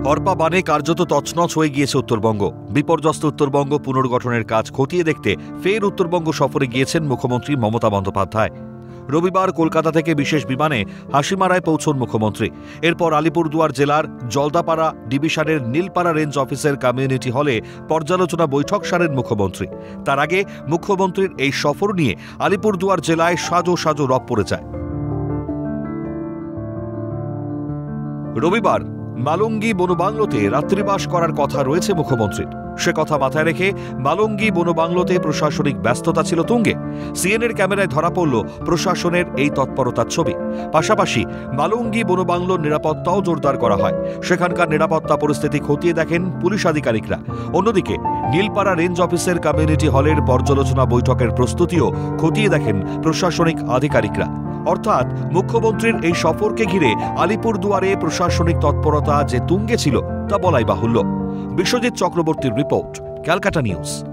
হরপা বানে কার্যত তছনছ হয়ে গিয়েছে উত্তরবঙ্গ। বিপর্যস্ত উত্তরবঙ্গ পুনর্গঠনের কাজ খতিয়ে দেখতে ফের উত্তরবঙ্গ সফরে গিয়েছেন মুখ্যমন্ত্রী মমতা বন্দ্যোপাধ্যায়। রবিবার কলকাতা থেকে বিশেষ বিমানে হাসিমারায় পৌঁছন মুখ্যমন্ত্রী। এরপর আলিপুরদুয়ার জেলার জলদাপাড়া ডিভিশনের নীলপাড়া রেঞ্জ অফিসের কমিউনিটি হলে পর্যালোচনা বৈঠক সারেন মুখ্যমন্ত্রী। তার আগে মুখ্যমন্ত্রীর এই সফর নিয়ে আলিপুরদুয়ার জেলায় সাজো সাজো রব পড়ে যায়। রবিবার মালঙ্গি বনবাংলোতে রাত্রিবাস করার কথা রয়েছে মুখ্যমন্ত্রীর। সে কথা মাথায় রেখে মালঙ্গি বনবাংলোতে প্রশাসনিক ব্যস্ততা ছিল তুঙ্গে। সিএনএর ক্যামেরায় ধরা পড়ল প্রশাসনের এই তৎপরতার ছবি। পাশাপাশি মালঙ্গি বনবাংলোর নিরাপত্তাও জোরদার করা হয়। সেখানকার নিরাপত্তা পরিস্থিতি খতিয়ে দেখেন পুলিশ আধিকারিকরা। অন্যদিকে নীলপাড়া রেঞ্জ অফিসের কমিউনিটি হলের পর্যালোচনা বৈঠকের প্রস্তুতিও খতিয়ে দেখেন প্রশাসনিক আধিকারিকরা। অর্থাৎ মুখ্যমন্ত্রীর এই সফরকে ঘিরে আলিপুরদুয়ারে প্রশাসনিক তৎপরতা যে তুঙ্গে ছিল তা বলাই বাহুল্য। বিশ্বজিৎ চক্রবর্তীর রিপোর্ট, ক্যালকাটা নিউজ।